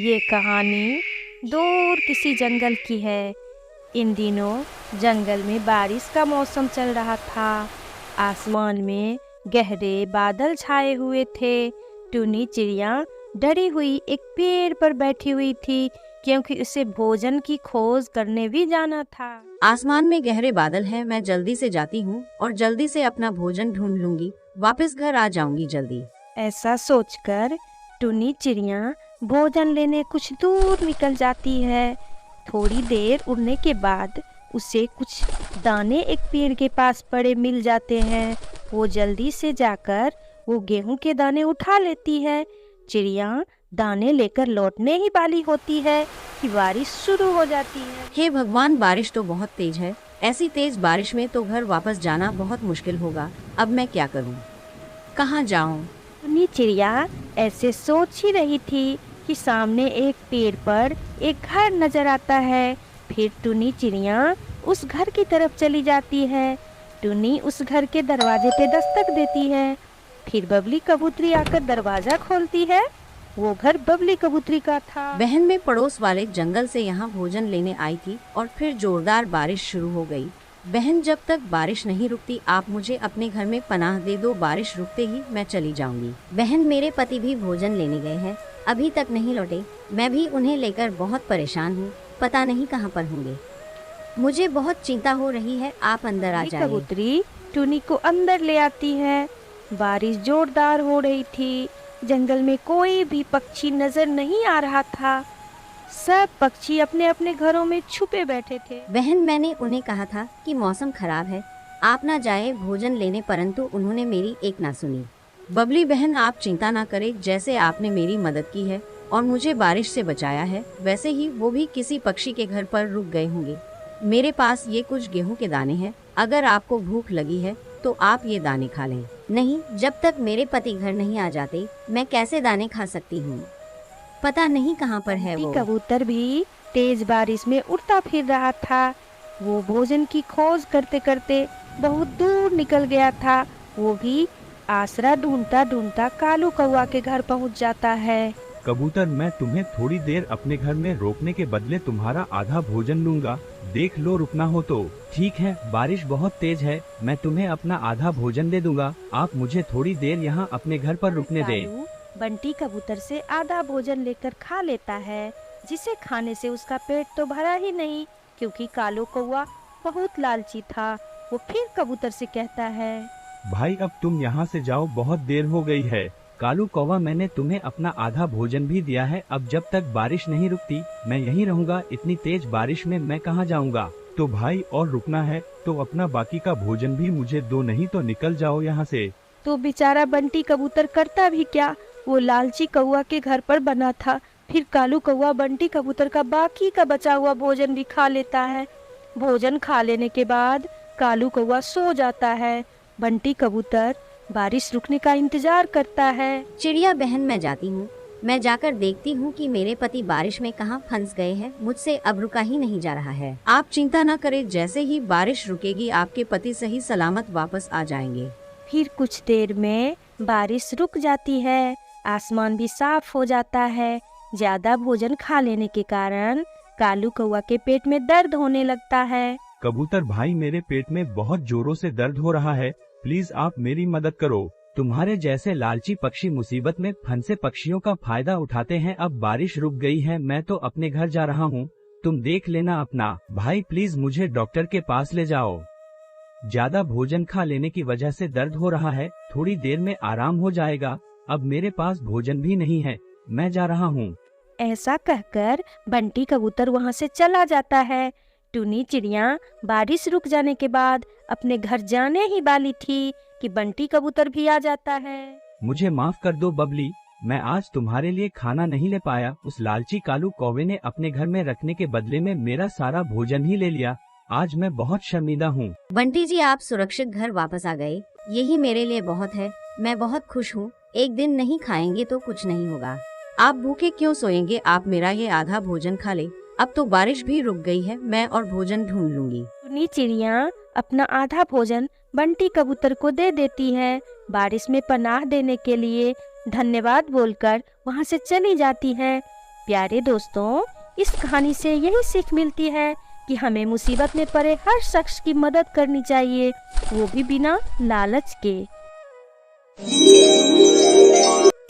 ये कहानी दूर किसी जंगल की है। इन दिनों जंगल में बारिश का मौसम चल रहा था। आसमान में गहरे बादल छाए हुए थे। टुनी चिड़िया डरी हुई एक पेड़ पर बैठी हुई थी, क्योंकि उसे भोजन की खोज करने भी जाना था। आसमान में गहरे बादल हैं, मैं जल्दी से जाती हूँ और जल्दी से अपना भोजन ढूंढ लूंगी। वापस घर आ जाऊंगी जल्दी। ऐसा सोचकर टुनी चिड़िया भोजन लेने कुछ दूर निकल जाती है। थोड़ी देर उड़ने के बाद उसे कुछ दाने एक पेड़ के पास पड़े मिल जाते हैं। वो जल्दी से जाकर वो गेहूं के दाने उठा लेती है। चिड़िया दाने लेकर लौटने ही वाली होती है कि बारिश शुरू हो जाती है। हे भगवान, बारिश तो बहुत तेज है। ऐसी तेज बारिश में तो घर वापस जाना बहुत मुश्किल होगा। अब मैं क्या करूँ, कहाँ जाऊँ? टुनी चिड़िया ऐसे सोच ही रही थी कि सामने एक पेड़ पर एक घर नजर आता है। फिर टुनी चिड़िया उस घर की तरफ चली जाती है। टुनी उस घर के दरवाजे पे दस्तक देती है। फिर बबली कबूतरी आकर दरवाजा खोलती है। वो घर बबली कबूतरी का था। बहन में पड़ोस वाले जंगल से यहाँ भोजन लेने आई थी और फिर जोरदार बारिश शुरू हो गई। बहन, जब तक बारिश नहीं रुकती आप मुझे अपने घर में पनाह दे दो। बारिश रुकते ही मैं चली जाऊंगी। बहन, मेरे पति भी भोजन लेने गए हैं, अभी तक नहीं लौटे। मैं भी उन्हें लेकर बहुत परेशान हूँ, पता नहीं कहाँ पर होंगे। मुझे बहुत चिंता हो रही है, आप अंदर आ जाइए। कबूतरी टुनी को अंदर ले आती है। बारिश जोरदार हो रही थी। जंगल में कोई भी पक्षी नजर नहीं आ रहा था। सब पक्षी अपने अपने घरों में छुपे बैठे थे। बहन, मैंने उन्हें कहा था कि मौसम खराब है, आप ना जाए भोजन लेने, परंतु उन्होंने मेरी एक ना सुनी। बबली बहन, आप चिंता ना करें। जैसे आपने मेरी मदद की है और मुझे बारिश से बचाया है, वैसे ही वो भी किसी पक्षी के घर पर रुक गए होंगे। मेरे पास ये कुछ गेहूं के दाने हैं, अगर आपको भूख लगी है तो आप ये दाने खा लें। नहीं, जब तक मेरे पति घर नहीं आ जाते मैं कैसे दाने खा सकती हूँ? पता नहीं कहाँ पर है वो। कबूतर भी तेज बारिश में उड़ता फिर रहा था। वो भोजन की खोज करते करते बहुत दूर निकल गया था। वो भी आसरा ढूंढता ढूंढता कालू कौवा के घर पहुंच जाता है। कबूतर, मैं तुम्हें थोड़ी देर अपने घर में रोकने के बदले तुम्हारा आधा भोजन लूंगा। देख लो, रुकना हो तो। ठीक है, बारिश बहुत तेज है, मैं तुम्हें अपना आधा भोजन दे दूंगा। आप मुझे थोड़ी देर यहाँ अपने घर पर रुकने दे। कालू बंटी कबूतर से आधा भोजन लेकर खा लेता है, जिसे खाने से उसका पेट तो भरा ही नहीं, क्योंकि कालू कौवा बहुत लालची था। वो फिर कबूतर से कहता है, भाई अब तुम यहाँ से जाओ, बहुत देर हो गई है। कालू कौवा, मैंने तुम्हें अपना आधा भोजन भी दिया है। अब जब तक बारिश नहीं रुकती मैं यहीं रहूंगा। इतनी तेज बारिश में मैं कहाँ जाऊंगा? तो भाई और रुकना है तो अपना बाकी का भोजन भी मुझे दो, नहीं तो निकल जाओ यहाँ से। तो बेचारा बंटी कबूतर करता भी क्या, वो लालची कौवा के घर पर बना था। फिर कालू कौवा बंटी कबूतर का बाकी का बचा हुआ भोजन भी खा लेता है। भोजन खा लेने के बाद कालू कौवा सो जाता है। बंटी कबूतर बारिश रुकने का इंतजार करता है। चिड़िया बहन, मैं जाती हूँ। मैं जाकर देखती हूँ कि मेरे पति बारिश में कहाँ फंस गए हैं। मुझसे अब रुका ही नहीं जा रहा है। आप चिंता न करें, जैसे ही बारिश रुकेगी आपके पति सही सलामत वापस आ जाएंगे। फिर कुछ देर में बारिश रुक जाती है। आसमान भी साफ हो जाता है। ज्यादा भोजन खा लेने के कारण कालू कौवा के पेट में दर्द होने लगता है। कबूतर भाई, मेरे पेट में बहुत जोरों से दर्द हो रहा है, प्लीज आप मेरी मदद करो। तुम्हारे जैसे लालची पक्षी मुसीबत में फंसे पक्षियों का फायदा उठाते हैं। अब बारिश रुक गई है, मैं तो अपने घर जा रहा हूँ, तुम देख लेना अपना। भाई प्लीज मुझे डॉक्टर के पास ले जाओ। ज्यादा भोजन खा लेने की वजह से दर्द हो रहा है, थोड़ी देर में आराम हो जाएगा। अब मेरे पास भोजन भी नहीं है, मैं जा रहा हूँ। ऐसा कहकर बंटी कबूतर वहाँ से चला जाता है। टुनी चिड़िया बारिश रुक जाने के बाद अपने घर जाने ही वाली थी कि बंटी कबूतर भी आ जाता है। मुझे माफ कर दो बबली, मैं आज तुम्हारे लिए खाना नहीं ले पाया। उस लालची कालू कौवे ने अपने घर में रखने के बदले में मेरा सारा भोजन ही ले लिया। आज मैं बहुत शर्मिंदा हूँ। बंटी जी, आप सुरक्षित घर वापस आ गए, यही मेरे लिए बहुत है। मैं बहुत खुश हूँ। एक दिन नहीं खाएंगे तो कुछ नहीं होगा। आप भूखे क्यों सोएंगे? आप मेरा ये आधा भोजन खा ले। अब तो बारिश भी रुक गई है, मैं और भोजन ढूंढ लूंगी। टुनी चिड़िया अपना आधा भोजन बंटी कबूतर को दे देती है। बारिश में पनाह देने के लिए धन्यवाद बोलकर वहाँ से चली जाती है। प्यारे दोस्तों, इस कहानी से यही सीख मिलती है कि हमें मुसीबत में पड़े हर शख्स की मदद करनी चाहिए, वो भी बिना लालच के।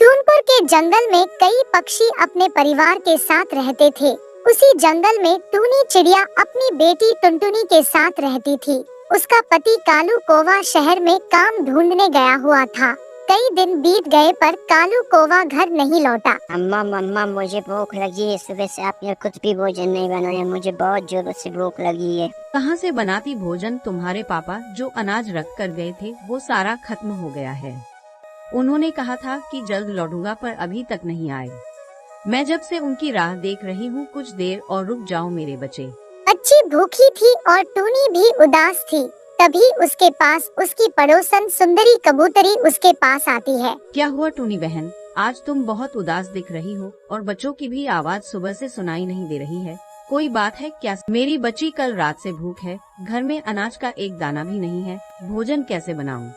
टूनपुर के जंगल में कई पक्षी अपने परिवार के साथ रहते थे। उसी जंगल में टूनी चिड़िया अपनी बेटी टुनटुनी के साथ रहती थी। उसका पति कालू कौवा शहर में काम ढूंढने गया हुआ था। कई दिन बीत गए पर कालू कौवा घर नहीं लौटा। अम्मा मम्मा मुझे भूख लगी है, सुबह से आपने कुछ भी भोजन नहीं बनाया, मुझे बहुत जोरों से भूख लगी है। कहाँ से बनाती भोजन? तुम्हारे पापा जो अनाज रख कर गए थे वो सारा खत्म हो गया है। उन्होंने कहा था कि जल्द लौटूंगा पर अभी तक नहीं आए। मैं जब से उनकी राह देख रही हूँ, कुछ देर और रुक जाओ मेरे बच्चे। अच्छी भूखी थी और टूनी भी उदास थी। तभी उसके पास उसकी पड़ोसन सुंदरी कबूतरी उसके पास आती है। क्या हुआ टूनी बहन, आज तुम बहुत उदास दिख रही हो और बच्चों की भी आवाज सुबह से सुनाई नहीं दे रही है। कोई बात है क्या? मेरी बच्ची कल रात से भूख है, घर में अनाज का एक दाना भी नहीं है, भोजन कैसे बनाऊं?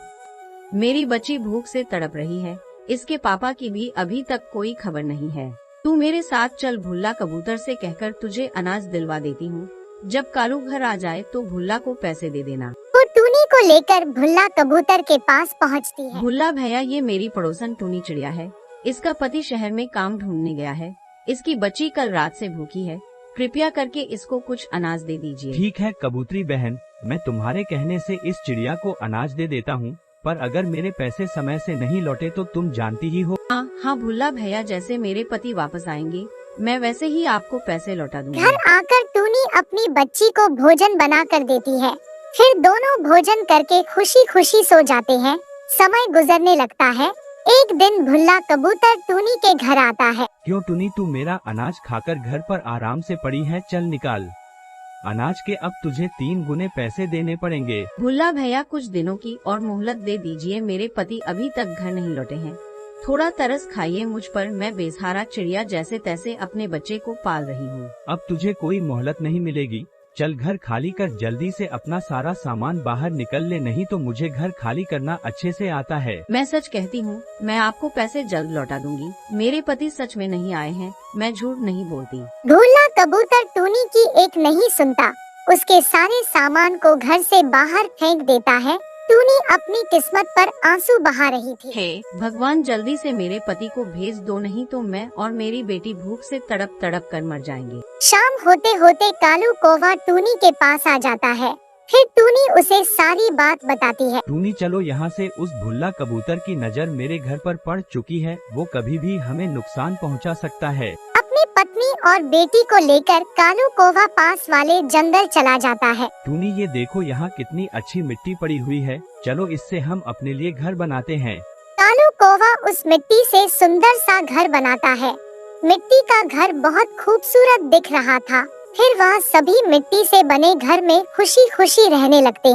मेरी बच्ची भूख से तड़प रही है, इसके पापा की भी अभी तक कोई खबर नहीं है। तू मेरे साथ चल, भुल्ला कबूतर से कहकर तुझे अनाज दिलवा देती हूँ। जब कालू घर आ जाए तो भुल्ला को पैसे दे देना। वो टूनी को लेकर भुल्ला कबूतर के पास पहुंचती है। भुल्ला भैया, ये मेरी पड़ोसन टूनी चिड़िया है। इसका पति शहर में काम ढूंढने गया है। इसकी बच्ची कल रात से भूखी है, कृपया करके इसको कुछ अनाज दे दीजिए। ठीक है कबूतरी बहन, मैं तुम्हारे कहने से इस चिड़िया को अनाज दे देता हूँ, पर अगर मेरे पैसे समय से नहीं लौटे तो तुम जानती ही हो। हाँ भुल्ला भैया, जैसे मेरे पति वापस आएंगे मैं वैसे ही आपको पैसे लौटा दूंगी। घर आकर टूनी अपनी बच्ची को भोजन बना कर देती है। फिर दोनों भोजन करके खुशी खुशी सो जाते हैं। समय गुजरने लगता है। एक दिन भुल्ला कबूतर टूनी के घर आता है। क्यों टूनी, तू मेरा अनाज खाकर घर पर आराम से पड़ी है? चल निकाल अनाज के, अब तुझे 3 गुने पैसे देने पड़ेंगे। भुल्ला भैया, कुछ दिनों की और मोहलत दे दीजिए, मेरे पति अभी तक घर नहीं लौटे हैं। थोड़ा तरस खाइए मुझ पर, मैं बेसहारा चिड़िया जैसे तैसे अपने बच्चे को पाल रही हूँ। अब तुझे कोई मोहलत नहीं मिलेगी। चल घर खाली कर, जल्दी से अपना सारा सामान बाहर निकल ले, नहीं तो मुझे घर खाली करना अच्छे से आता है। मैं सच कहती हूँ, मैं आपको पैसे जल्द लौटा दूंगी। मेरे पति सच में नहीं आए हैं, मैं झूठ नहीं बोलती। भुल्ला कबूतर टूनी की एक नहीं सुनता, उसके सारे सामान को घर से बाहर फेंक देता है। टूनी अपनी किस्मत पर आंसू बहा रही थी। हे भगवान, जल्दी से मेरे पति को भेज दो, नहीं तो मैं और मेरी बेटी भूख से तड़प तड़प कर मर जाएंगे। शाम होते होते कालू कौवा टूनी के पास आ जाता है। फिर टूनी उसे सारी बात बताती है। टूनी चलो यहाँ से, उस भुल्ला कबूतर की नज़र मेरे घर पर पड़ चुकी है, वो कभी भी हमें नुकसान पहुँचा सकता है। अपनी पत्नी और बेटी को लेकर कालू कौवा पास वाले जंगल चला जाता है। टूनी ये देखो, यहाँ कितनी अच्छी मिट्टी पड़ी हुई है, चलो इससे हम अपने लिए घर बनाते हैं। कालू कौवा उस मिट्टी से सुंदर सा घर बनाता है। मिट्टी का घर बहुत खूबसूरत दिख रहा था। फिर वह सभी मिट्टी से बने घर में खुशी खुशी रहने लगते हैं।